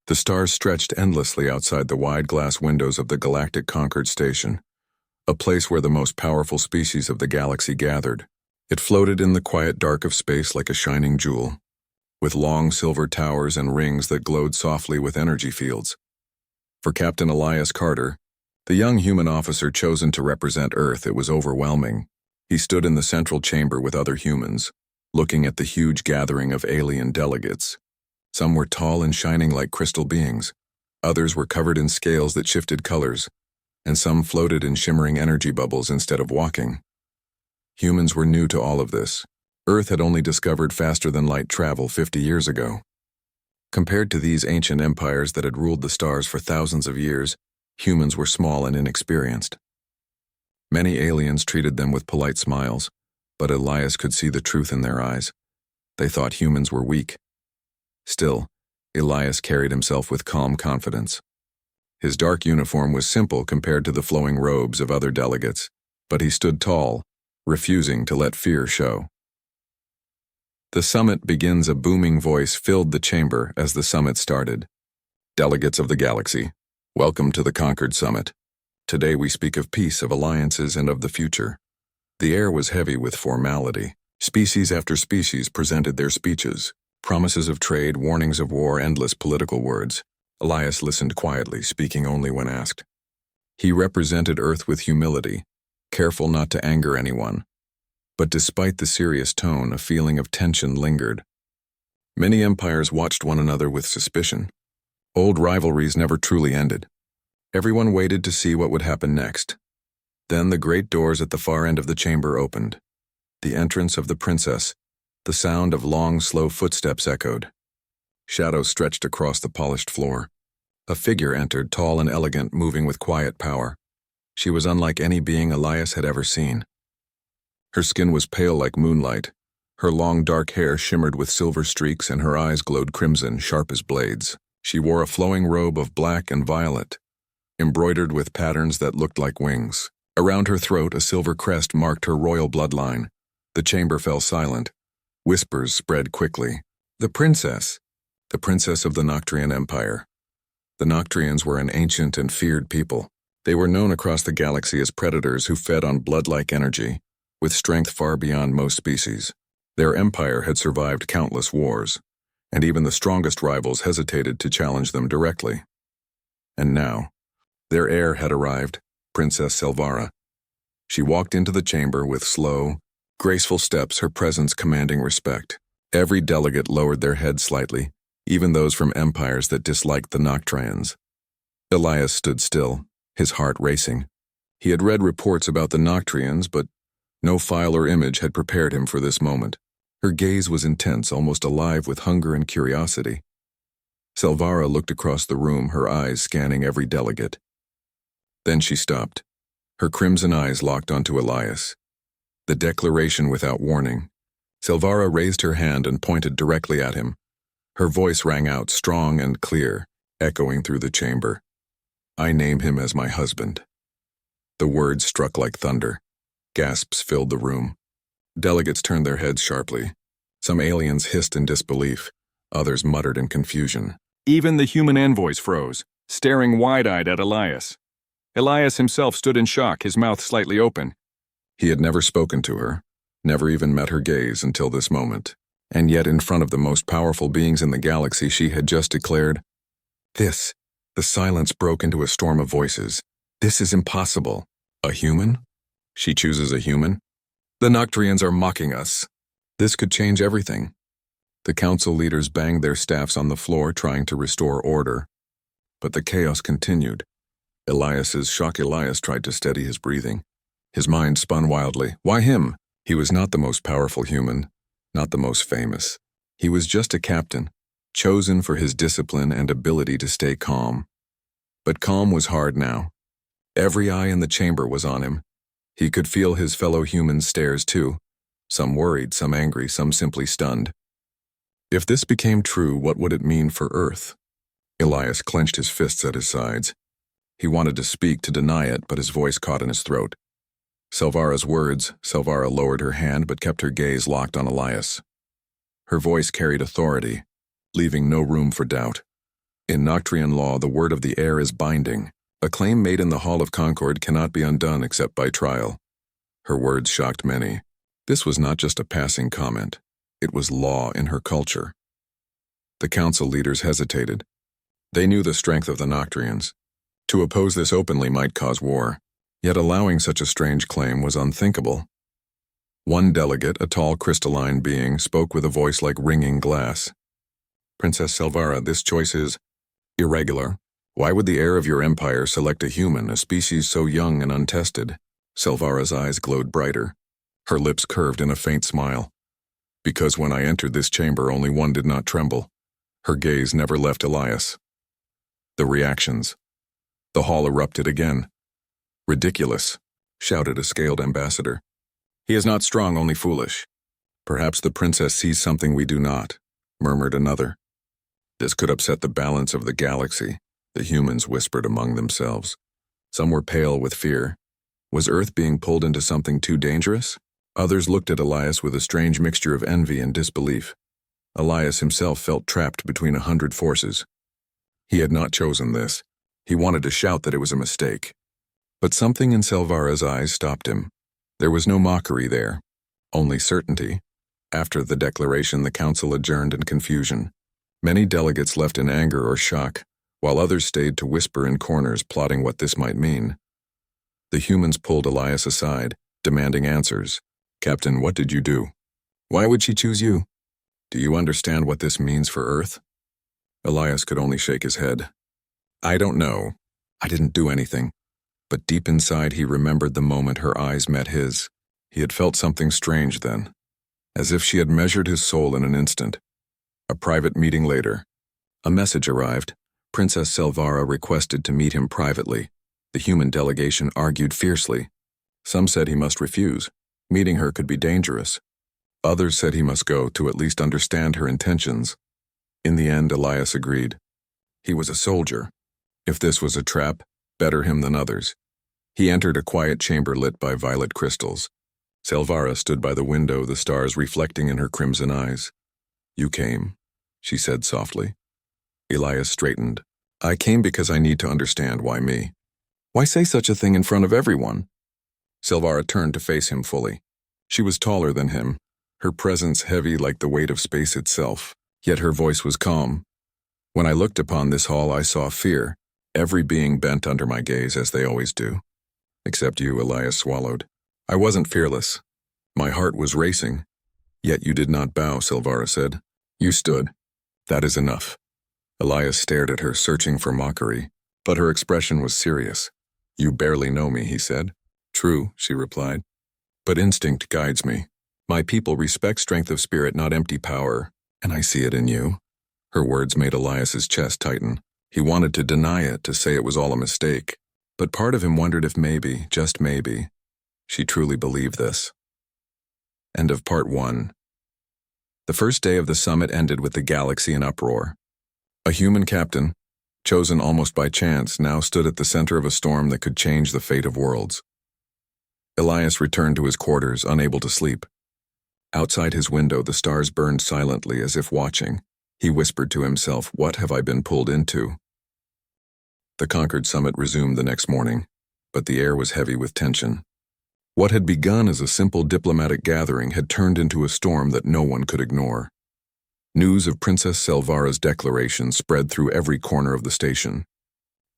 The stars stretched endlessly outside the wide glass windows of the Galactic Concord Station, a place where the most powerful species of the galaxy gathered. It floated in the quiet dark of space like a shining jewel, with long silver towers and rings that glowed softly with energy fields. For Captain Elias Carter, the young human officer chosen to represent Earth, it was overwhelming. He stood in the central chamber with other humans, looking at the huge gathering of alien delegates. Some were tall and shining like crystal beings. Others were covered in scales that shifted colors, and some floated in shimmering energy bubbles instead of walking. Humans were new to all of this. Earth had only discovered faster-than-light travel 50 years ago. Compared to these ancient empires that had ruled the stars for thousands of years, humans were small and inexperienced. Many aliens treated them with polite smiles, but Elias could see the truth in their eyes. They thought humans were weak. Still, Elias carried himself with calm confidence. His dark uniform was simple compared to the flowing robes of other delegates, but he stood tall, refusing to let fear show. The summit begins. A booming voice filled the chamber as the summit started. Delegates of the galaxy, welcome to the Concord Summit. Today we speak of peace, of alliances, and of the future. The air was heavy with formality. Species after species presented their speeches. Promises of trade, warnings of war, endless political words. Elias listened quietly, speaking only when asked. He represented Earth with humility, careful not to anger anyone. But despite the serious tone, a feeling of tension lingered. Many empires watched one another with suspicion. Old rivalries never truly ended. Everyone waited to see what would happen next. Then the great doors at the far end of the chamber opened. The entrance of the princess. The sound of long, slow footsteps echoed. Shadows stretched across the polished floor. A figure entered, tall and elegant, moving with quiet power. She was unlike any being Elias had ever seen. Her skin was pale like moonlight. Her long dark hair shimmered with silver streaks and her eyes glowed crimson, sharp as blades. She wore a flowing robe of black and violet, embroidered with patterns that looked like wings. Around her throat, a silver crest marked her royal bloodline. The chamber fell silent. Whispers spread quickly. The princess of the Noctrian Empire. The Noctrians were an ancient and feared people. They were known across the galaxy as predators who fed on blood-like energy, with strength far beyond most species. Their empire had survived countless wars, and even the strongest rivals hesitated to challenge them directly. And now, their heir had arrived, Princess Silvara. She walked into the chamber with slow, graceful steps, her presence commanding respect. Every delegate lowered their heads slightly, even those from empires that disliked the Noctrians. Elias stood still, his heart racing. He had read reports about the Noctrians, but no file or image had prepared him for this moment. Her gaze was intense, almost alive with hunger and curiosity. Silvara looked across the room, her eyes scanning every delegate. Then she stopped. Her crimson eyes locked onto Elias. The declaration without warning. Silvara raised her hand and pointed directly at him. Her voice rang out strong and clear, echoing through the chamber. I name him as my husband. The words struck like thunder. Gasps filled the room. Delegates turned their heads sharply. Some aliens hissed in disbelief. Others muttered in confusion. Even the human envoys froze, staring wide-eyed at Elias. Elias himself stood in shock, his mouth slightly open. He had never spoken to her, never even met her gaze until this moment. And yet in front of the most powerful beings in the galaxy, she had just declared, "This." The silence broke into a storm of voices. "This is impossible." A human? She chooses a human? The Noctrians are mocking us. This could change everything. The council leaders banged their staffs on the floor, trying to restore order. But the chaos continued. Elias tried to steady his breathing. His mind spun wildly. Why him? He was not the most powerful human, not the most famous. He was just a captain, chosen for his discipline and ability to stay calm. But calm was hard now. Every eye in the chamber was on him. He could feel his fellow humans' stares too, some worried, some angry, some simply stunned. If this became true, what would it mean for Earth? Elias clenched his fists at his sides. He wanted to speak, to deny it, but his voice caught in his throat. Silvara's words. Silvara lowered her hand but kept her gaze locked on Elias. Her voice carried authority, leaving no room for doubt. In Noctrian law, the word of the heir is binding. A claim made in the Hall of Concord cannot be undone except by trial. Her words shocked many. This was not just a passing comment. It was law in her culture. The council leaders hesitated. They knew the strength of the Noctrians. To oppose this openly might cause war, yet allowing such a strange claim was unthinkable. One delegate, a tall crystalline being, spoke with a voice like ringing glass. Princess Selvaira, this choice is irregular. Why would the heir of your empire select a human, a species so young and untested? Selvaira's eyes glowed brighter. Her lips curved in a faint smile. Because when I entered this chamber, only one did not tremble. Her gaze never left Elias. The reactions. The hall erupted again. Ridiculous, shouted a scaled ambassador. He is not strong, only foolish. Perhaps the princess sees something we do not, murmured another. This could upset the balance of the galaxy, the humans whispered among themselves. Some were pale with fear. Was Earth being pulled into something too dangerous? Others looked at Elias with a strange mixture of envy and disbelief. Elias himself felt trapped between 100 forces. He had not chosen this. He wanted to shout that it was a mistake. But something in Selvaira's eyes stopped him. There was no mockery there, only certainty. After the declaration, the council adjourned in confusion. Many delegates left in anger or shock, while others stayed to whisper in corners, plotting what this might mean. The humans pulled Elias aside, demanding answers. Captain, what did you do? Why would she choose you? Do you understand what this means for Earth? Elias could only shake his head. I don't know. I didn't do anything. But deep inside he remembered the moment her eyes met his. He had felt something strange then, as if she had measured his soul in an instant. A private meeting later. A message arrived. Princess Selvaira requested to meet him privately. The human delegation argued fiercely. Some said he must refuse. Meeting her could be dangerous. Others said he must go to at least understand her intentions. In the end, Elias agreed. He was a soldier. If this was a trap, better him than others. He entered a quiet chamber lit by violet crystals. Selvaira stood by the window, the stars reflecting in her crimson eyes. You came, she said softly. Elias straightened. I came because I need to understand why me. Why say such a thing in front of everyone? Selvaira turned to face him fully. She was taller than him, her presence heavy like the weight of space itself, yet her voice was calm. When I looked upon this hall, I saw fear, every being bent under my gaze as they always do. Except you, Elias swallowed. I wasn't fearless. My heart was racing. Yet you did not bow, Selvaira said. You stood. That is enough. Elias stared at her, searching for mockery, but her expression was serious. You barely know me, he said. True, she replied. But instinct guides me. My people respect strength of spirit, not empty power, and I see it in you. Her words made Elias's chest tighten. He wanted to deny it, to say it was all a mistake. But part of him wondered if maybe, just maybe, she truly believed this. End of part 1. The first day of the summit ended with the galaxy in uproar. A human captain, chosen almost by chance, now stood at the center of a storm that could change the fate of worlds. Elias returned to his quarters, unable to sleep. Outside his window, the stars burned silently as if watching. He whispered to himself, what have I been pulled into? The Concord summit resumed the next morning, but the air was heavy with tension. What had begun as a simple diplomatic gathering had turned into a storm that no one could ignore. News of Princess Selvaira's declaration spread through every corner of the station.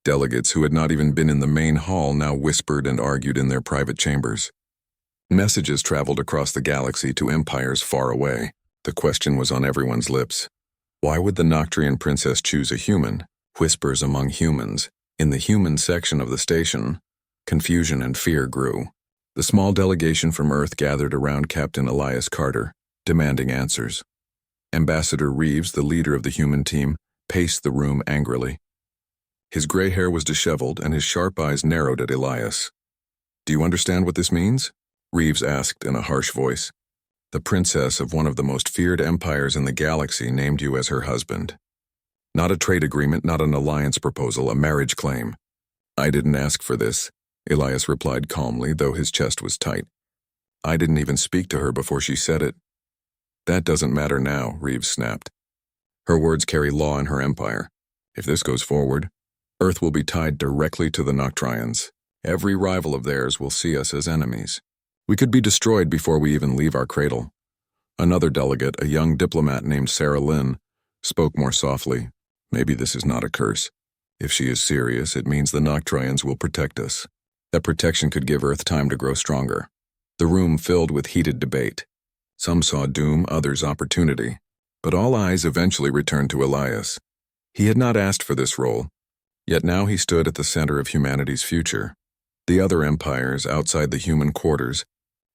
Delegates who had not even been in the main hall now whispered and argued in their private chambers. Messages traveled across the galaxy to empires far away. The question was on everyone's lips. Why would the Noctrian princess choose a human? Whispers among humans. In the human section of the station, confusion and fear grew. The small delegation from Earth gathered around Captain Elias Carter, demanding answers. Ambassador Reeves, the leader of the human team, paced the room angrily. His gray hair was disheveled and his sharp eyes narrowed at Elias. Do you understand what this means? Reeves asked in a harsh voice. The princess of one of the most feared empires in the galaxy named you as her husband. Not a trade agreement, not an alliance proposal, a marriage claim. I didn't ask for this, Elias replied calmly, though his chest was tight. I didn't even speak to her before she said it. That doesn't matter now, Reeves snapped. Her words carry law in her empire. If this goes forward, Earth will be tied directly to the Noctrians. Every rival of theirs will see us as enemies. We could be destroyed before we even leave our cradle. Another delegate, a young diplomat named Sarah Lynn, spoke more softly. Maybe this is not a curse. If she is serious, it means the Noctrians will protect us. That protection could give Earth time to grow stronger. The room filled with heated debate. Some saw doom, others opportunity. But all eyes eventually returned to Elias. He had not asked for this role, yet now he stood at the center of humanity's future. The other empires outside the human quarters,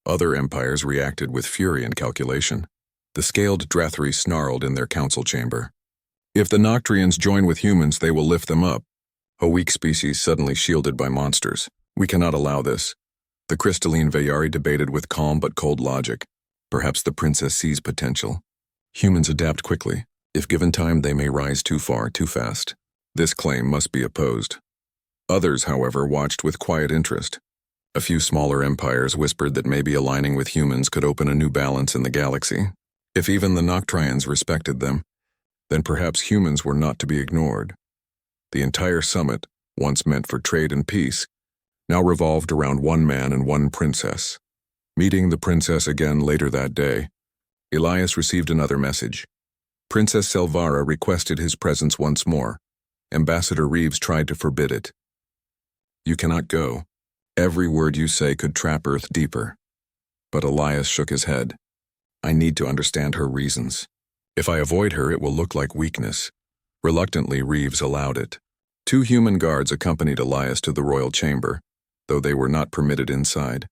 other empires reacted with fury and calculation. The scaled Drathri snarled in their council chamber. If the Noctrians join with humans, they will lift them up. A weak species suddenly shielded by monsters. We cannot allow this. The crystalline Vayari debated with calm but cold logic. Perhaps the princess sees potential. Humans adapt quickly. If given time, they may rise too far, too fast. This claim must be opposed. Others, however, watched with quiet interest. A few smaller empires whispered that maybe aligning with humans could open a new balance in the galaxy. If even the Noctrians respected them, then perhaps humans were not to be ignored. The entire summit, once meant for trade and peace, now revolved around one man and one princess. Meeting the princess again later that day, Elias received another message. Princess Selvaria requested his presence once more. Ambassador Reeves tried to forbid it. You cannot go. Every word you say could trap Earth deeper. But Elias shook his head. I need to understand her reasons. If I avoid her, it will look like weakness. Reluctantly, Reeves allowed it. 2 human guards accompanied Elias to the royal chamber, though they were not permitted inside.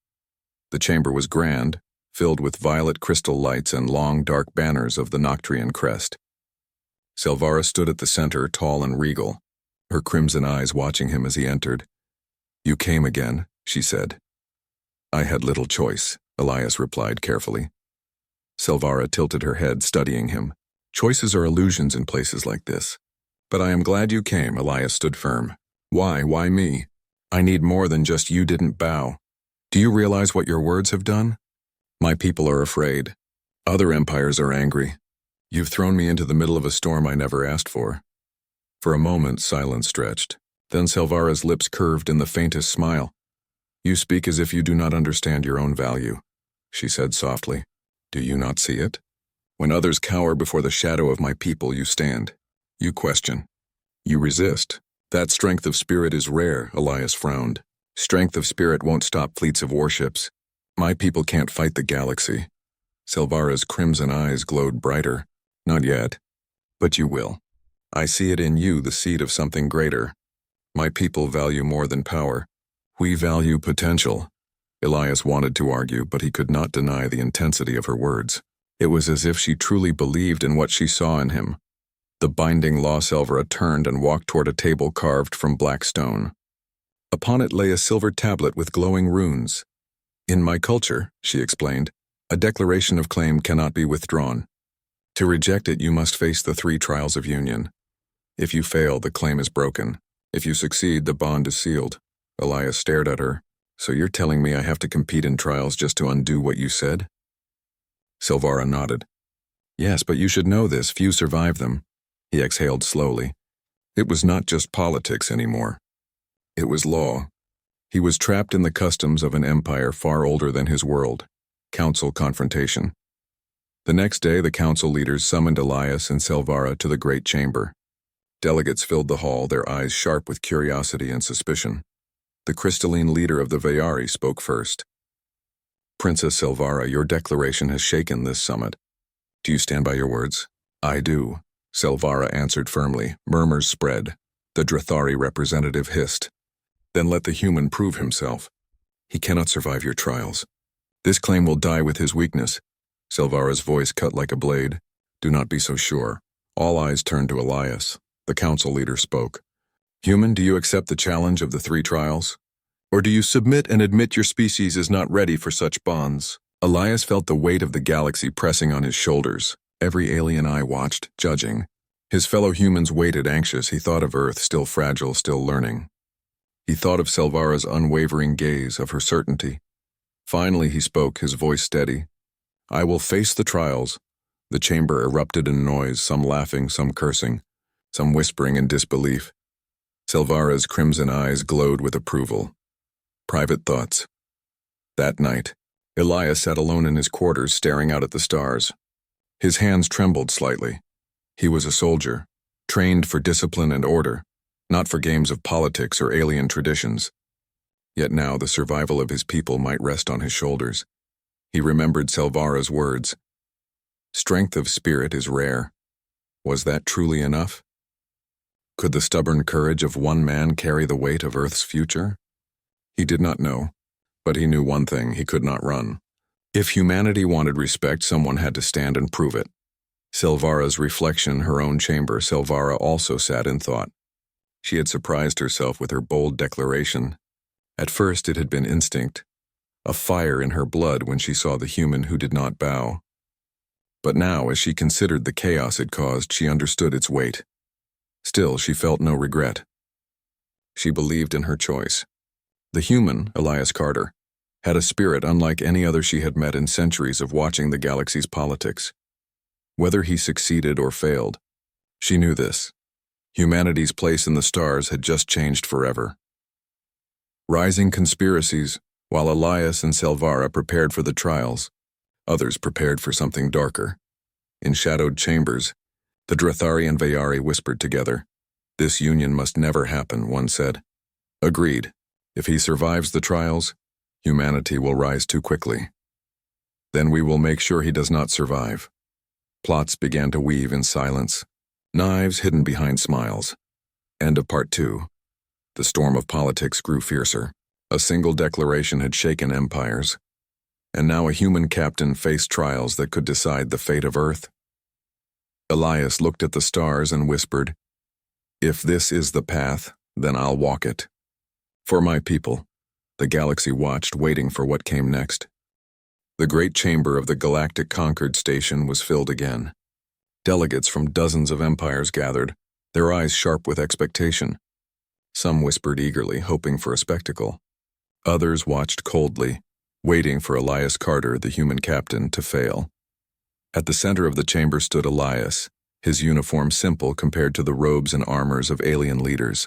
The chamber was grand, filled with violet crystal lights and long, dark banners of the Noctrian crest. Selvaria stood at the center, tall and regal, her crimson eyes watching him as he entered. You came again, she said. I had little choice, Elias replied carefully. Selvaria tilted her head, studying him. Choices are illusions in places like this. But I am glad you came, Elias stood firm. Why me? I need more than just you didn't bow. Do you realize what your words have done? My people are afraid. Other empires are angry. You've thrown me into the middle of a storm I never asked for. For a moment, silence stretched. Then Selvaria's lips curved in the faintest smile. You speak as if you do not understand your own value, she said softly. Do you not see it? When others cower before the shadow of my people, you stand. You question. You resist. That strength of spirit is rare, Elias frowned. Strength of spirit won't stop fleets of warships. My people can't fight the galaxy. Selvaria's crimson eyes glowed brighter. Not yet. But you will. I see it in you, the seed of something greater. My people value more than power. We value potential. Elias wanted to argue, but he could not deny the intensity of her words. It was as if she truly believed in what she saw in him. The binding law Selvaria turned and walked toward a table carved from black stone. Upon it lay a silver tablet with glowing runes. In my culture, she explained, a declaration of claim cannot be withdrawn. To reject it, you must face the 3 trials of union. If you fail, the claim is broken. If you succeed, the bond is sealed. Elias stared at her. So you're telling me I have to compete in trials just to undo what you said? Selvaria nodded. Yes, but you should know this. Few survive them. He exhaled slowly. It was not just politics anymore. It was law. He was trapped in the customs of an empire far older than his world. Council confrontation. The next day, the council leaders summoned Elias and Selvaria to the great chamber. Delegates filled the hall, their eyes sharp with curiosity and suspicion. The crystalline leader of the Vayari spoke first. Princess Selvaria, your declaration has shaken this summit. Do you stand by your words? I do, Selvaria answered firmly. Murmurs spread. The Drathari representative hissed. Then let the human prove himself. He cannot survive your trials. This claim will die with his weakness. Selvaria's voice cut like a blade. Do not be so sure. All eyes turned to Elias. The council leader spoke. Human, do you accept the challenge of the 3 trials? Or do you submit and admit your species is not ready for such bonds? Elias felt the weight of the galaxy pressing on his shoulders. Every alien eye watched, judging. His fellow humans waited anxious. He thought of Earth, still fragile, still learning. He thought of Selvaria's unwavering gaze, of her certainty. Finally he spoke, his voice steady. I will face the trials. The chamber erupted in noise, some laughing, some cursing. some whispering in disbelief. Silvara's crimson eyes glowed with approval. Private thoughts. That night, Elias sat alone in his quarters staring out at the stars. His hands trembled slightly. He was a soldier, trained for discipline and order, not for games of politics or alien traditions. Yet now the survival of his people might rest on his shoulders. He remembered Silvara's words. Strength of spirit is rare. Was that truly enough? Could the stubborn courage of one man carry the weight of Earth's future? He did not know, but he knew one thing: he could not run. If humanity wanted respect, someone had to stand and prove it. Silvara's reflection, her own chamber, Silvara also sat in thought. She had surprised herself with her bold declaration. At first it had been instinct, a fire in her blood when she saw the human who did not bow. But now, as she considered the chaos it caused, she understood its weight. Still, she felt no regret. She believed in her choice. The human, Elias Carter, had a spirit unlike any other she had met in centuries of watching the galaxy's politics. Whether he succeeded or failed, she knew this. Humanity's place in the stars had just changed forever. Rising conspiracies, while Elias and Silvara prepared for the trials, others prepared for something darker. In shadowed chambers, the Drathari and Vayari whispered together. This union must never happen, one said. Agreed. If he survives the trials, humanity will rise too quickly. Then we will make sure he does not survive. Plots began to weave in silence, knives hidden behind smiles. End of part 2. The storm of politics grew fiercer. A single declaration had shaken empires. And now a human captain faced trials that could decide the fate of Earth. Elias looked at the stars and whispered, If this is the path, then I'll walk it. For my people, the galaxy watched, waiting for what came next. The great chamber of the Galactic Concord Station was filled again. Delegates from dozens of empires gathered, their eyes sharp with expectation. Some whispered eagerly, hoping for a spectacle. Others watched coldly, waiting for Elias Carter, the human captain, to fail. At the center of the chamber stood Elias, his uniform simple compared to the robes and armors of alien leaders.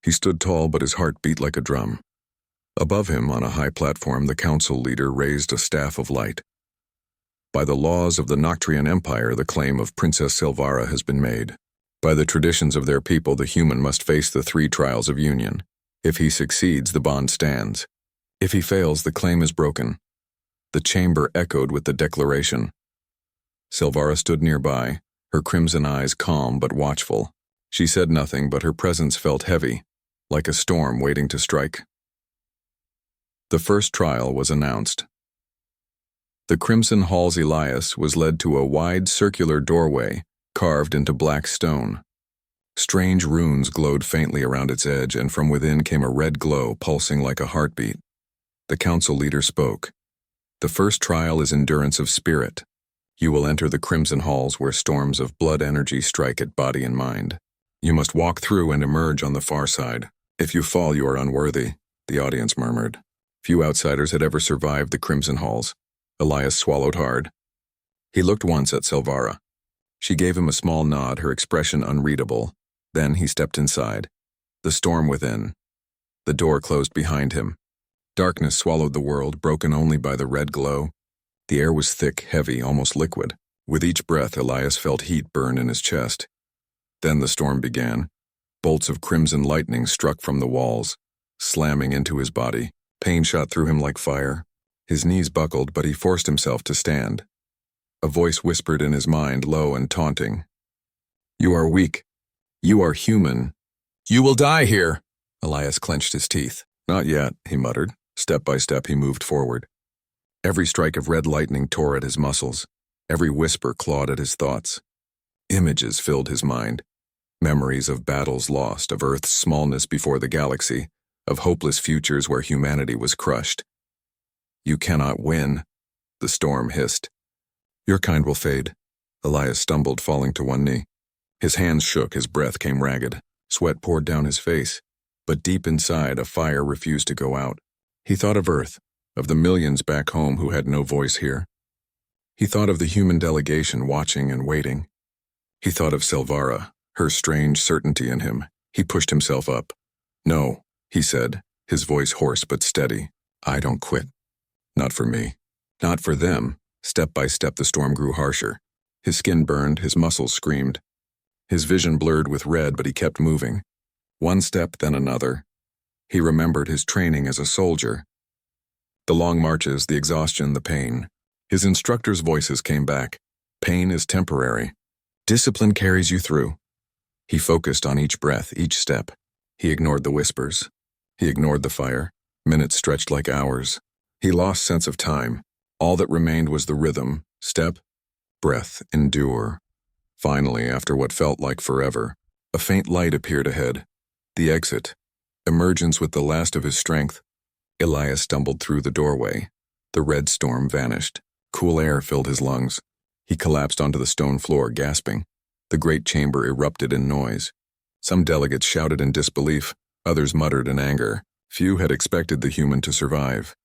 He stood tall, but his heart beat like a drum. Above him, on a high platform, the council leader raised a staff of light. By the laws of the Noctrian Empire, the claim of Princess Silvara has been made. By the traditions of their people, the human must face the 3 trials of union. If he succeeds, the bond stands. If he fails, the claim is broken. The chamber echoed with the declaration. Silvara stood nearby, her crimson eyes calm but watchful. She said nothing, but her presence felt heavy, like a storm waiting to strike. The first trial was announced. The Crimson Hall's Elias was led to a wide circular doorway carved into black stone. Strange runes glowed faintly around its edge, and from within came a red glow pulsing like a heartbeat. The council leader spoke. The first trial is endurance of spirit. You will enter the Crimson Halls where storms of blood energy strike at body and mind. You must walk through and emerge on the far side. If you fall, you are unworthy, the audience murmured. Few outsiders had ever survived the Crimson Halls. Elias swallowed hard. He looked once at Silvara. She gave him a small nod, her expression unreadable. Then he stepped inside. The storm within. The door closed behind him. Darkness swallowed the world, broken only by the red glow. The air was thick, heavy, almost liquid. With each breath, Elias felt heat burn in his chest. Then the storm began. Bolts of crimson lightning struck from the walls, slamming into his body. Pain shot through him like fire. His knees buckled, but he forced himself to stand. A voice whispered in his mind, low and taunting. You are weak. You are human. You will die here. Elias clenched his teeth. Not yet, he muttered. Step by step he moved forward. Every strike of red lightning tore at his muscles. Every whisper clawed at his thoughts. Images filled his mind. Memories of battles lost, of Earth's smallness before the galaxy, of hopeless futures where humanity was crushed. You cannot win, the storm hissed. Your kind will fade. Elias stumbled, falling to one knee. His hands shook, his breath came ragged. Sweat poured down his face, but deep inside a fire refused to go out. He thought of Earth, of the millions back home who had no voice here. He thought of the human delegation watching and waiting. He thought of Silvara, her strange certainty in him. He pushed himself up. "No," he said, his voice hoarse but steady. "I don't quit. Not for me. Not for them." Step by step the storm grew harsher. His skin burned, his muscles screamed. His vision blurred with red, but he kept moving. One step, then another. He remembered his training as a soldier. The long marches, the exhaustion, the pain. His instructor's voices came back. Pain is temporary. Discipline carries you through. He focused on each breath, each step. He ignored the whispers. He ignored the fire. Minutes stretched like hours. He lost sense of time. All that remained was the rhythm. Step, breath, endure. Finally, after what felt like forever, a faint light appeared ahead. The exit. Emergence with the last of his strength. Elias stumbled through the doorway. The red storm vanished. Cool air filled his lungs. He collapsed onto the stone floor, gasping. The great chamber erupted in noise. Some delegates shouted in disbelief, others muttered in anger. Few had expected the human to survive.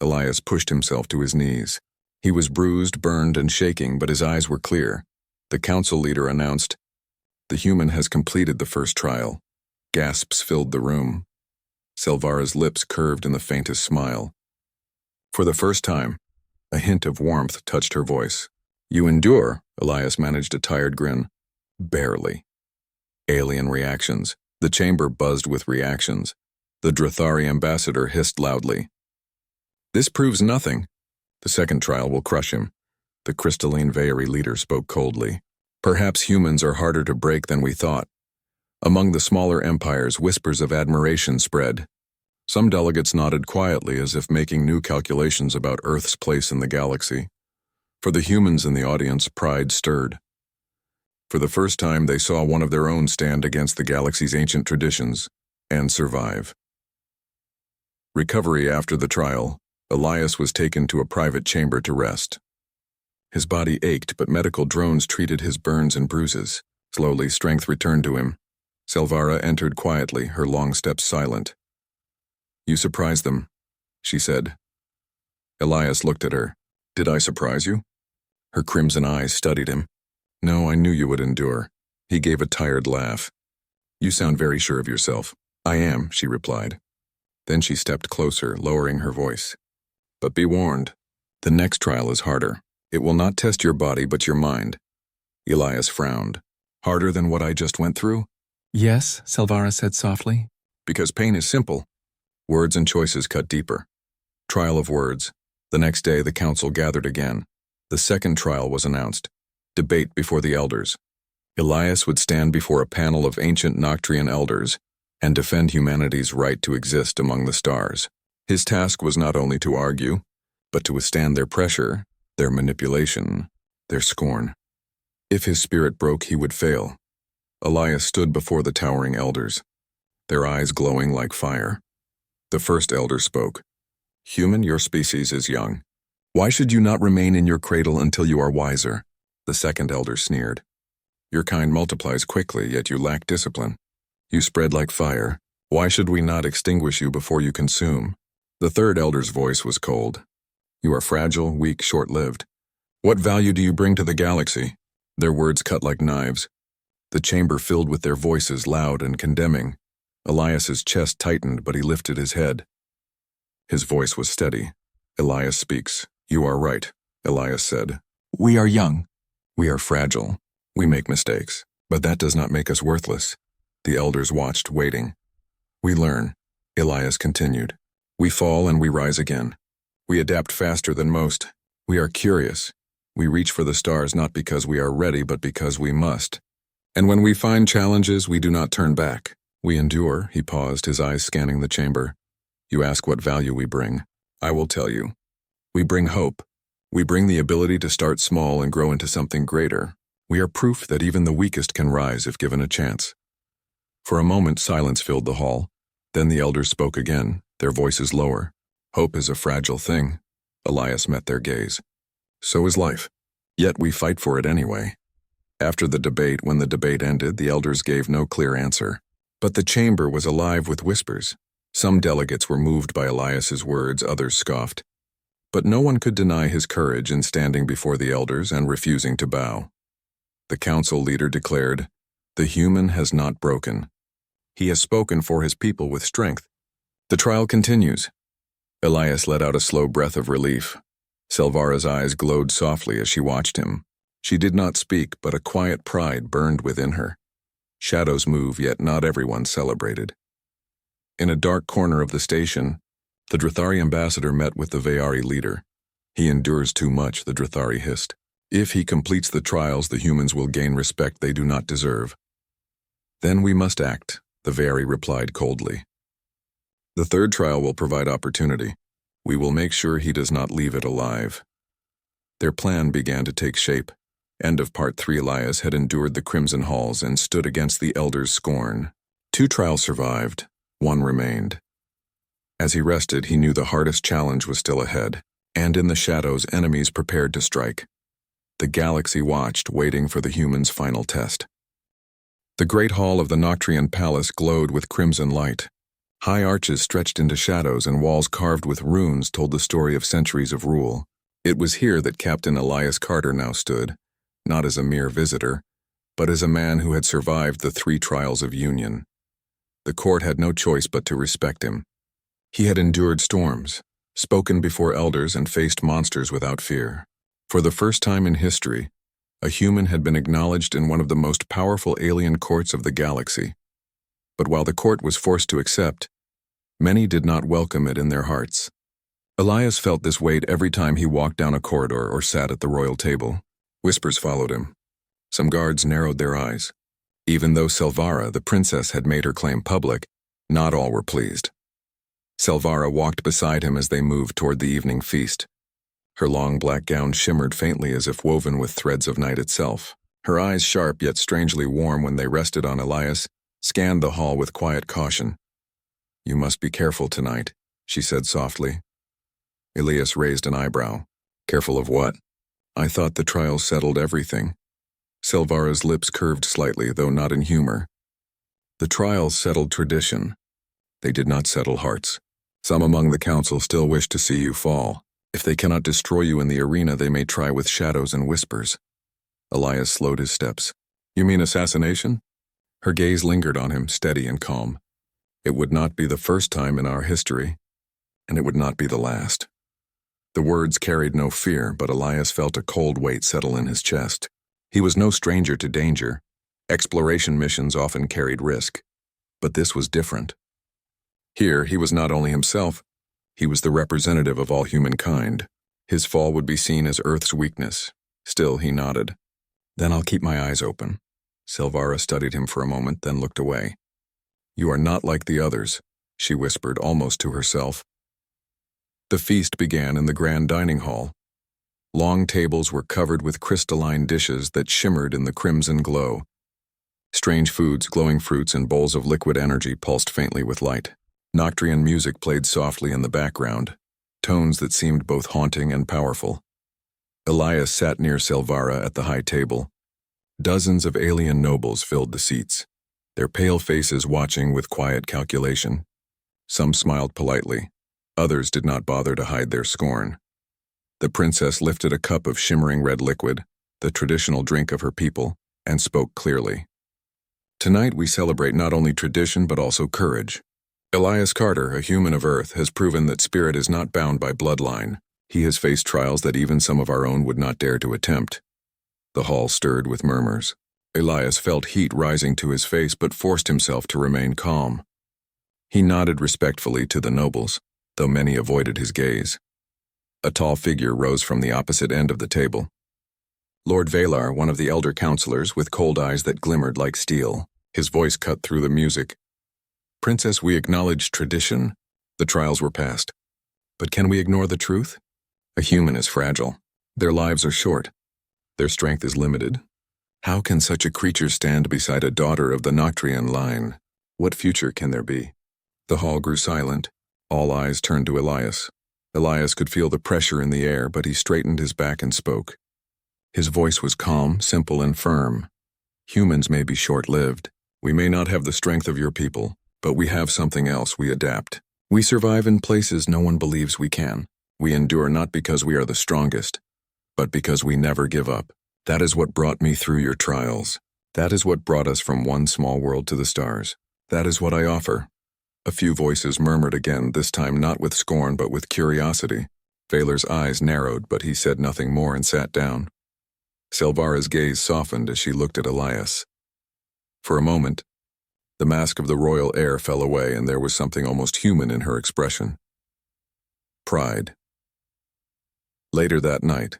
Elias pushed himself to his knees. He was bruised, burned, and shaking, but his eyes were clear. The council leader announced, "The human has completed the first trial." Gasps filled the room. Silvara's lips curved in the faintest smile. For the first time, a hint of warmth touched her voice. "You endure," Elias managed a tired grin. "Barely." Alien reactions. The chamber buzzed with reactions. The Drathari ambassador hissed loudly. "This proves nothing. The second trial will crush him." The crystalline Veiri leader spoke coldly. "Perhaps humans are harder to break than we thought." Among the smaller empires, whispers of admiration spread. Some delegates nodded quietly as if making new calculations about Earth's place in the galaxy. For the humans in the audience, pride stirred. For the first time, they saw one of their own stand against the galaxy's ancient traditions and survive. Recovery after the trial, Elias was taken to a private chamber to rest. His body ached, but medical drones treated his burns and bruises. Slowly, strength returned to him. Silvara entered quietly, her long steps silent. "You surprised them," she said. Elias looked at her. "Did I surprise you?" Her crimson eyes studied him. "No, I knew you would endure." He gave a tired laugh. "You sound very sure of yourself." "I am," she replied. Then she stepped closer, lowering her voice. "But be warned, the next trial is harder. It will not test your body but your mind." Elias frowned. "Harder than what I just went through?" "Yes," Silvara said softly. "Because pain is simple. Words and choices cut deeper." Trial of words. The next day the council gathered again. The second trial was announced. Debate before the elders. Elias would stand before a panel of ancient Noctrian elders and defend humanity's right to exist among the stars. His task was not only to argue, but to withstand their pressure, their manipulation, their scorn. If his spirit broke, he would fail. Elias stood before the towering elders, their eyes glowing like fire. The first elder spoke. "Human, your species is young. Why should you not remain in your cradle until you are wiser?" The second elder sneered. "Your kind multiplies quickly, yet you lack discipline. You spread like fire. Why should we not extinguish you before you consume?" The third elder's voice was cold. "You are fragile, weak, short-lived. What value do you bring to the galaxy?" Their words cut like knives. The chamber filled with their voices, loud and condemning. Elias's chest tightened, but he lifted his head. His voice was steady. "Elias speaks. You are right," Elias said. "We are young. We are fragile. We make mistakes. But that does not make us worthless." The elders watched, waiting. "We learn," Elias continued. "We fall and we rise again. We adapt faster than most. We are curious. We reach for the stars not because we are ready, but because we must. And when we find challenges, we do not turn back. We endure." He paused, his eyes scanning the chamber. "You ask what value we bring. I will tell you. We bring hope. We bring the ability to start small and grow into something greater. We are proof that even the weakest can rise if given a chance." For a moment, silence filled the hall. Then the elders spoke again, their voices lower. "Hope is a fragile thing." Elias met their gaze. "So is life. Yet we fight for it anyway." After the debate, when the debate ended, the elders gave no clear answer. But the chamber was alive with whispers. Some delegates were moved by Elias's words, others scoffed. But no one could deny his courage in standing before the elders and refusing to bow. The council leader declared, The human has not broken. He has spoken for his people with strength. The trial continues. Elias let out a slow breath of relief. Silvara's eyes glowed softly as she watched him. She did not speak, but a quiet pride burned within her. Shadows move, yet not everyone celebrated. In a dark corner of the station, the Drathari ambassador met with the Vayari leader. He endures too much, the Drathari hissed. If he completes the trials, the humans will gain respect they do not deserve. Then we must act, the Vayari replied coldly. The third trial will provide opportunity. We will make sure he does not leave it alive. Their plan began to take shape. End of Part 3. Elias had endured the crimson halls and stood against the elders' scorn. 2 trials survived, 1 remained. As he rested, he knew the hardest challenge was still ahead, and in the shadows, enemies prepared to strike. The galaxy watched, waiting for the humans' final test. The great hall of the Noctrian palace glowed with crimson light. High arches stretched into shadows and walls carved with runes told the story of centuries of rule. It was here that Captain Elias Carter now stood, not as a mere visitor, but as a man who had survived the 3 trials of Union. The court had no choice but to respect him. He had endured storms, spoken before elders, and faced monsters without fear. For the first time in history, a human had been acknowledged in one of the most powerful alien courts of the galaxy. But while the court was forced to accept, many did not welcome it in their hearts. Elias felt this weight every time he walked down a corridor or sat at the royal table. Whispers followed him. Some guards narrowed their eyes. Even though Silvara, the princess, had made her claim public, not all were pleased. Silvara walked beside him as they moved toward the evening feast. Her long black gown shimmered faintly as if woven with threads of night itself. Her eyes, sharp yet strangely warm when they rested on Elias, scanned the hall with quiet caution. "You must be careful tonight," she said softly. Elias raised an eyebrow. "Careful of what?" "I thought the trial settled everything." Silvara's lips curved slightly, though not in humor. "The trials settled tradition. They did not settle hearts. Some among the council still wish to see you fall. If they cannot destroy you in the arena, they may try with shadows and whispers." Elias slowed his steps. "You mean assassination?" Her gaze lingered on him, steady and calm. "It would not be the first time in our history, and it would not be the last." The words carried no fear, but Elias felt a cold weight settle in his chest. He was no stranger to danger. Exploration missions often carried risk. But this was different. Here, he was not only himself, he was the representative of all humankind. His fall would be seen as Earth's weakness. Still, he nodded. "Then I'll keep my eyes open." Silvara studied him for a moment, then looked away. "You are not like the others," she whispered, almost to herself. The feast began in the grand dining hall. Long tables were covered with crystalline dishes that shimmered in the crimson glow. Strange foods, glowing fruits, and bowls of liquid energy pulsed faintly with light. Noctrian music played softly in the background, tones that seemed both haunting and powerful. Elias sat near Silvara at the high table. Dozens of alien nobles filled the seats, their pale faces watching with quiet calculation. Some smiled politely. Others did not bother to hide their scorn. The princess lifted a cup of shimmering red liquid, the traditional drink of her people, and spoke clearly. "Tonight we celebrate not only tradition but also courage. Elias Carter, a human of Earth, has proven that spirit is not bound by bloodline. He has faced trials that even some of our own would not dare to attempt." The hall stirred with murmurs. Elias felt heat rising to his face but forced himself to remain calm. He nodded respectfully to the nobles, though many avoided his gaze. A tall figure rose from the opposite end of the table. Lord Valar, one of the elder counselors, with cold eyes that glimmered like steel. His voice cut through the music. "Princess, we acknowledge tradition. The trials were passed. But can we ignore the truth? A human is fragile. Their lives are short. Their strength is limited. How can such a creature stand beside a daughter of the Noctrian line? What future can there be?" The hall grew silent. All eyes turned to Elias. Elias could feel the pressure in the air, but he straightened his back and spoke. His voice was calm, simple, and firm. "Humans may be short-lived. We may not have the strength of your people, but we have something else. We adapt. We survive in places no one believes we can. We endure not because we are the strongest, but because we never give up. That is what brought me through your trials. That is what brought us from one small world to the stars. That is what I offer. A few voices murmured again, this time not with scorn but with curiosity. Vaylor's eyes narrowed, but he said nothing more and sat down. Silvara's gaze softened as she looked at Elias. For a moment, the mask of the royal heir fell away and there was something almost human in her expression. Pride. Later that night,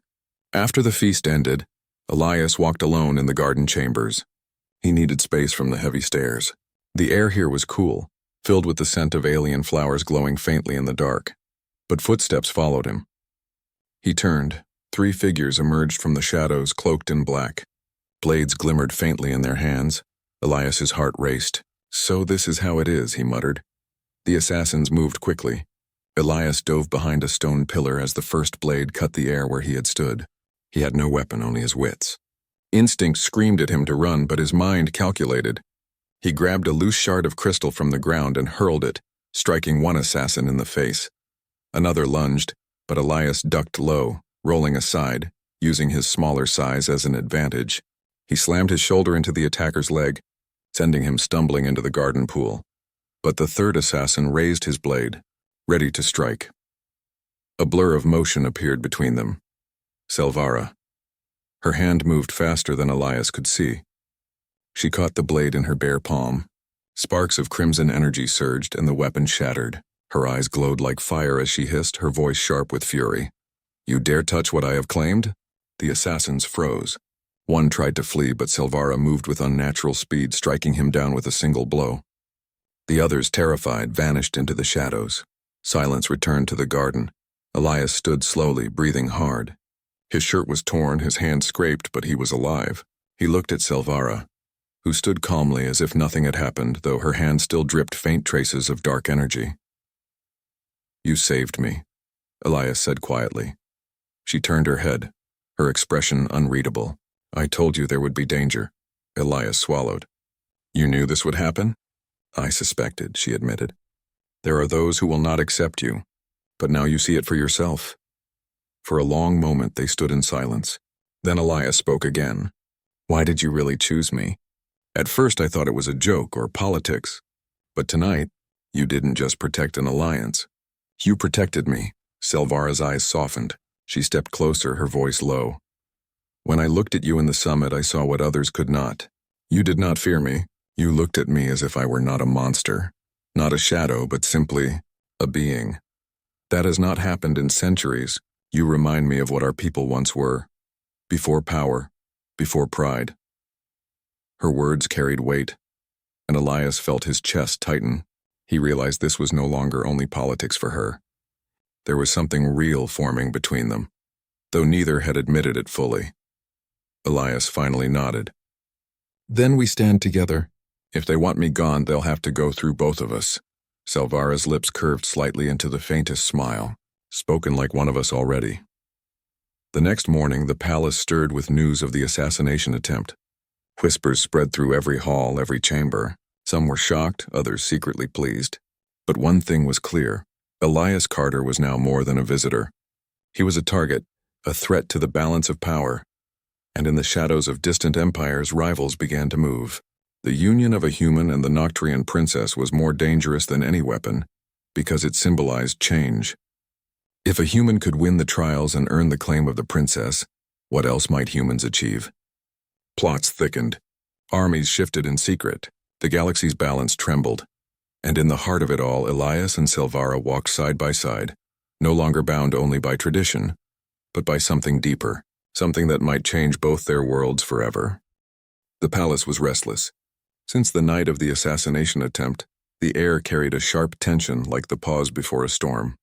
after the feast ended, Elias walked alone in the garden chambers. He needed space from the heavy stairs. The air here was cool, filled with the scent of alien flowers glowing faintly in the dark. But footsteps followed him. He turned. 3 figures emerged from the shadows, cloaked in black. Blades glimmered faintly in their hands. Elias's heart raced. So this is how it is, he muttered. The assassins moved quickly. Elias dove behind a stone pillar as the first blade cut the air where he had stood. He had no weapon, only his wits. Instinct screamed at him to run, but his mind calculated. He grabbed a loose shard of crystal from the ground and hurled it, striking one assassin in the face. Another lunged, but Elias ducked low, rolling aside, using his smaller size as an advantage. He slammed his shoulder into the attacker's leg, sending him stumbling into the garden pool. But the third assassin raised his blade, ready to strike. A blur of motion appeared between them. Silvara. Her hand moved faster than Elias could see. She caught the blade in her bare palm. Sparks of crimson energy surged and the weapon shattered. Her eyes glowed like fire as she hissed, her voice sharp with fury. You dare touch what I have claimed? The assassins froze. One tried to flee, but Silvara moved with unnatural speed, striking him down with a single blow. The others, terrified, vanished into the shadows. Silence returned to the garden. Elias stood slowly, breathing hard. His shirt was torn, his hand scraped, but he was alive. He looked at Silvara, who stood calmly as if nothing had happened, though her hand still dripped faint traces of dark energy. You saved me, Elias said quietly. She turned her head, her expression unreadable. I told you there would be danger. Elias swallowed. You knew this would happen? I suspected, she admitted. There are those who will not accept you, but now you see it for yourself. For a long moment they stood in silence. Then Elias spoke again. Why did you really choose me? At first I thought it was a joke or politics, but tonight you didn't just protect an alliance. You protected me. Silvara's eyes softened. She stepped closer, her voice low. When I looked at you in the summit, I saw what others could not. You did not fear me. You looked at me as if I were not a monster, not a shadow, but simply a being. That has not happened in centuries. You remind me of what our people once were. Before power, before pride. Her words carried weight, and Elias felt his chest tighten. He realized this was no longer only politics for her. There was something real forming between them, though neither had admitted it fully. Elias finally nodded. Then we stand together. If they want me gone, they'll have to go through both of us. Silvara's lips curved slightly into the faintest smile, spoken like one of us already. The next morning, the palace stirred with news of the assassination attempt. Whispers spread through every hall, every chamber. Some were shocked, others secretly pleased. But one thing was clear. Elias Carter was now more than a visitor. He was a target, a threat to the balance of power. And in the shadows of distant empires, rivals began to move. The union of a human and the Noctrian princess was more dangerous than any weapon, because it symbolized change. If a human could win the trials and earn the claim of the princess, what else might humans achieve? Plots thickened. Armies shifted in secret. The galaxy's balance trembled. And in the heart of it all, Elias and Silvara walked side by side, no longer bound only by tradition, but by something deeper, something that might change both their worlds forever. The palace was restless. Since the night of the assassination attempt, the air carried a sharp tension like the pause before a storm.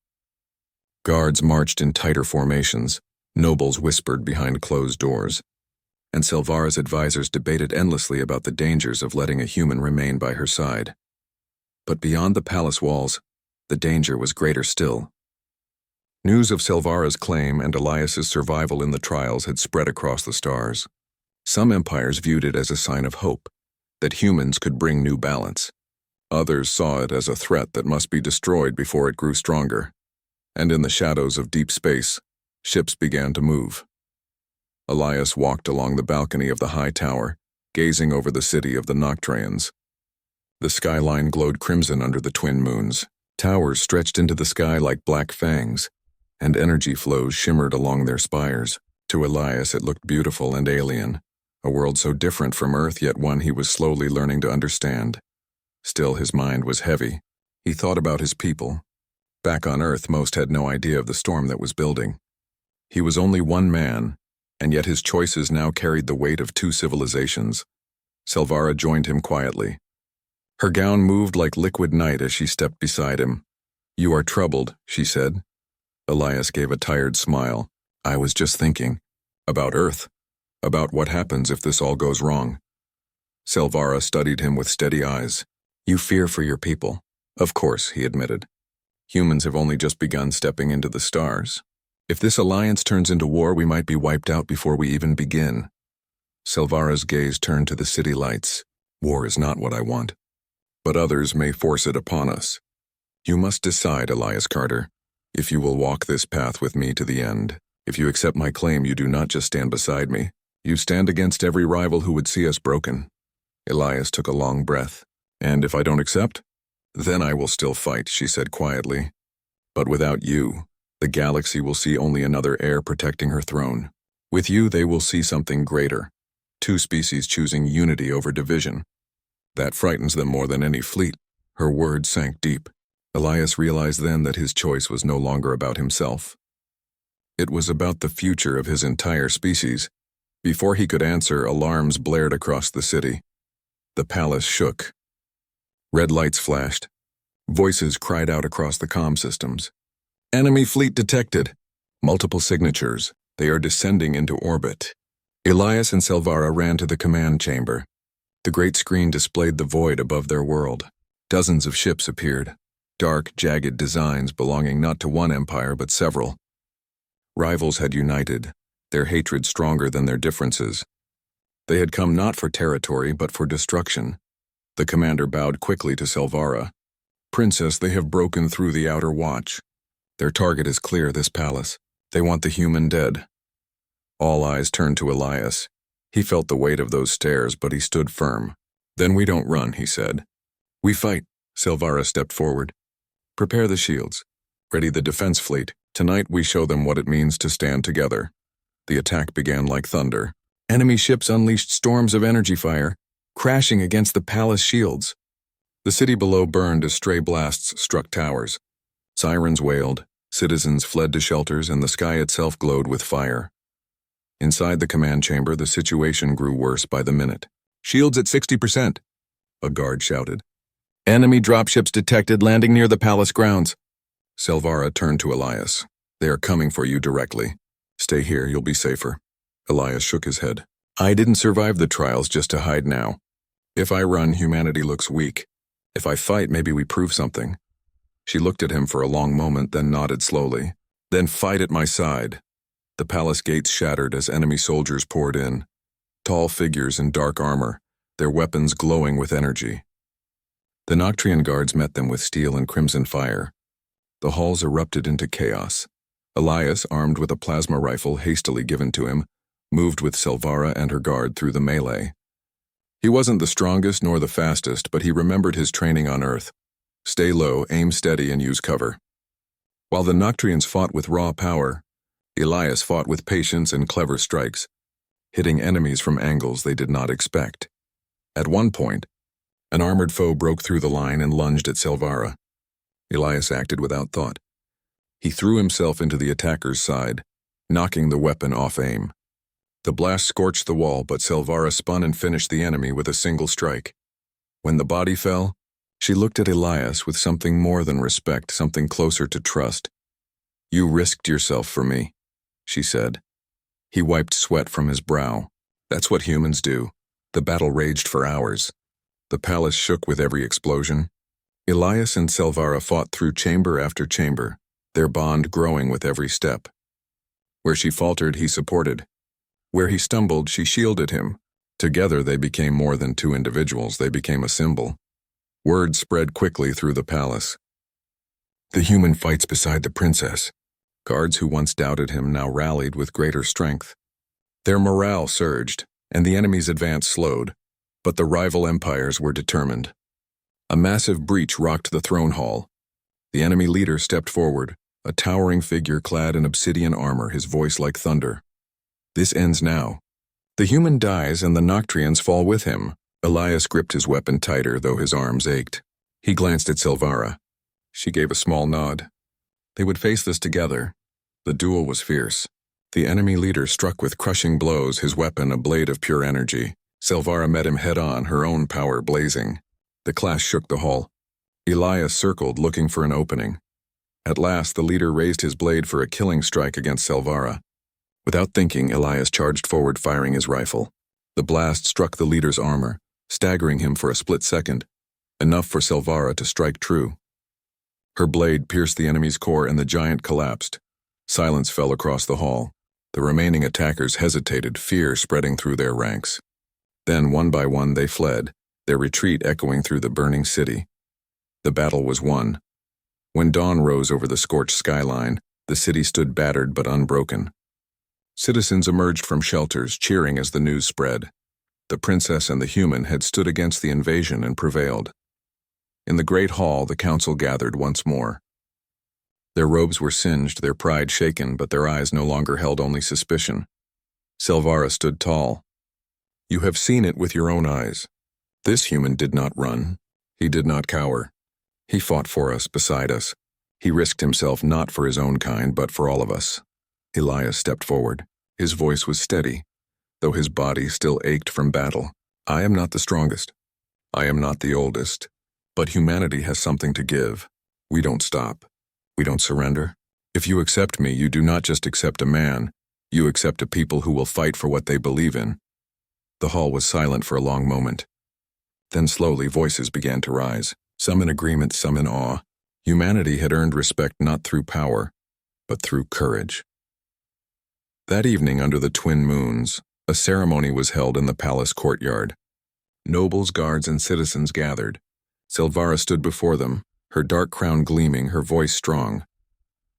Guards marched in tighter formations, nobles whispered behind closed doors, and Silvara's advisors debated endlessly about the dangers of letting a human remain by her side. But beyond the palace walls, the danger was greater still. News of Silvara's claim and Elias's survival in the trials had spread across the stars. Some empires viewed it as a sign of hope, that humans could bring new balance. Others saw it as a threat that must be destroyed before it grew stronger. And in the shadows of deep space, ships began to move. Elias walked along the balcony of the high tower, gazing over the city of the Noctrians. The skyline glowed crimson under the twin moons. Towers stretched into the sky like black fangs, and energy flows shimmered along their spires. To Elias it looked beautiful and alien, a world so different from Earth, yet one he was slowly learning to understand. Still, his mind was heavy. He thought about his people. Back on Earth, most had no idea of the storm that was building. He was only one man, and yet his choices now carried the weight of two civilizations. Silvara joined him quietly. Her gown moved like liquid night as she stepped beside him. "You are troubled," she said. Elias gave a tired smile. "I was just thinking. About Earth. About what happens if this all goes wrong." Silvara studied him with steady eyes. "You fear for your people." "Of course," he admitted. "Humans have only just begun stepping into the stars. If this alliance turns into war, we might be wiped out before we even begin." Silvara's gaze turned to the city lights. "War is not what I want. But others may force it upon us. You must decide, Elias Carter, if you will walk this path with me to the end. If you accept my claim, you do not just stand beside me. You stand against every rival who would see us broken." Elias took a long breath. "And if I don't accept? Then I will still fight," she said quietly. "But without you, the galaxy will see only another heir protecting her throne. With you, they will see something greater. Two species choosing unity over division. That frightens them more than any fleet." Her words sank deep. Elias realized then that his choice was no longer about himself. It was about the future of his entire species. Before he could answer, alarms blared across the city. The palace shook. Red lights flashed. Voices cried out across the comm systems. "Enemy fleet detected. Multiple signatures. They are descending into orbit." Elias and Silvara ran to the command chamber. The great screen displayed the void above their world. Dozens of ships appeared. Dark, jagged designs belonging not to one empire but several. Rivals had united, their hatred stronger than their differences. They had come not for territory but for destruction. The commander bowed quickly to Silvara. "Princess, they have broken through the outer watch. Their target is clear, this palace. They want the human dead." All eyes turned to Elias. He felt the weight of those stares, but he stood firm. "Then we don't run," he said. "We fight." Silvara stepped forward. "Prepare the shields. Ready the defense fleet. Tonight we show them what it means to stand together." The attack began like thunder. Enemy ships unleashed storms of energy fire, crashing against the palace shields. The city below burned as stray blasts struck towers. Sirens wailed, citizens fled to shelters, and the sky itself glowed with fire. Inside the command chamber, the situation grew worse by the minute. "Shields at 60%, a guard shouted. "Enemy dropships detected landing near the palace grounds." Silvara turned to Elias. "They are coming for you directly. Stay here, you'll be safer." Elias shook his head. "I didn't survive the trials just to hide now. If I run, humanity looks weak. If I fight, maybe we prove something." She looked at him for a long moment, then nodded slowly. "Then fight at my side." The palace gates shattered as enemy soldiers poured in. Tall figures in dark armor, their weapons glowing with energy. The Noctrian guards met them with steel and crimson fire. The halls erupted into chaos. Elias, armed with a plasma rifle hastily given to him, moved with Silvara and her guard through the melee. He wasn't the strongest nor the fastest, but he remembered his training on Earth. Stay low, aim steady, and use cover. While the Noctrians fought with raw power, Elias fought with patience and clever strikes, hitting enemies from angles they did not expect. At one point, an armored foe broke through the line and lunged at Silvara. Elias acted without thought. He threw himself into the attacker's side, knocking the weapon off aim. The blast scorched the wall, but Silvara spun and finished the enemy with a single strike. When the body fell, she looked at Elias with something more than respect, something closer to trust. "You risked yourself for me," she said. He wiped sweat from his brow. "That's what humans do." The battle raged for hours. The palace shook with every explosion. Elias and Silvara fought through chamber after chamber, their bond growing with every step. Where she faltered, he supported. Where he stumbled, she shielded him. Together they became more than two individuals, they became a symbol. Word spread quickly through the palace. "The human fights beside the princess." Guards who once doubted him now rallied with greater strength. Their morale surged, and the enemy's advance slowed. But the rival empires were determined. A massive breach rocked the throne hall. The enemy leader stepped forward, a towering figure clad in obsidian armor, his voice like thunder. This ends now. The human dies and the Noctrians fall with him. Elias gripped his weapon tighter, though his arms ached. He glanced at Silvara. She gave a small nod. They would face this together. The duel was fierce. The enemy leader struck with crushing blows, his weapon a blade of pure energy. Silvara met him head-on, her own power blazing. The clash shook the hall. Elias circled, looking for an opening. At last, the leader raised his blade for a killing strike against Silvara. Without thinking, Elias charged forward, firing his rifle. The blast struck the leader's armor, staggering him for a split second, enough for Silvara to strike true. Her blade pierced the enemy's core and the giant collapsed. Silence fell across the hall. The remaining attackers hesitated, fear spreading through their ranks. Then, one by one, they fled, their retreat echoing through the burning city. The battle was won. When dawn rose over the scorched skyline, the city stood battered but unbroken. Citizens emerged from shelters, cheering as the news spread. The princess and the human had stood against the invasion and prevailed. In the great hall, the council gathered once more. Their robes were singed, their pride shaken, but their eyes no longer held only suspicion. Silvara stood tall. You have seen it with your own eyes. This human did not run. He did not cower. He fought for us, beside us. He risked himself not for his own kind, but for all of us. Elias stepped forward. His voice was steady, though his body still ached from battle. I am not the strongest. I am not the oldest. But humanity has something to give. We don't stop. We don't surrender. If you accept me, you do not just accept a man. You accept a people who will fight for what they believe in. The hall was silent for a long moment. Then slowly voices began to rise, some in agreement, some in awe. Humanity had earned respect not through power, but through courage. That evening, under the twin moons, a ceremony was held in the palace courtyard. Nobles, guards, and citizens gathered. Silvara stood before them, her dark crown gleaming, her voice strong.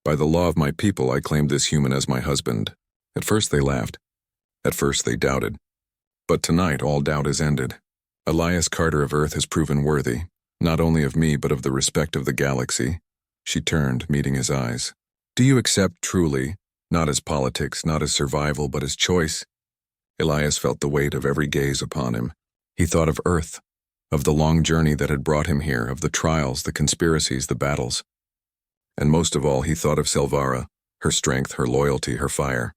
By the law of my people, I claimed this human as my husband. At first they laughed. At first they doubted. But tonight all doubt is ended. Elias Carter of Earth has proven worthy, not only of me but of the respect of the galaxy. She turned, meeting his eyes. Do you accept truly, not as politics, not as survival, but as choice? Elias felt the weight of every gaze upon him. He thought of Earth, of the long journey that had brought him here, of the trials, the conspiracies, the battles. And most of all, he thought of Silvara, her strength, her loyalty, her fire.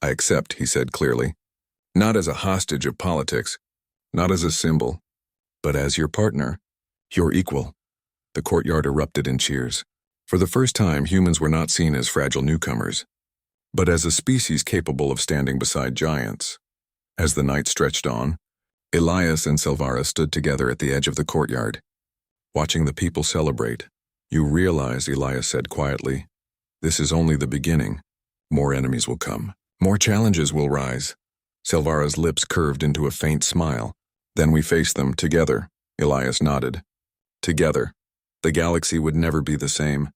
I accept, he said clearly, not as a hostage of politics, not as a symbol, but as your partner, your equal. The courtyard erupted in cheers. For the first time, humans were not seen as fragile newcomers, but as a species capable of standing beside giants. As the night stretched on, Elias and Silvara stood together at the edge of the courtyard, watching the people celebrate. You realize, Elias said quietly, this is only the beginning. More enemies will come. More challenges will rise. Silvara's lips curved into a faint smile. Then we face them together, Elias nodded. Together. The galaxy would never be the same.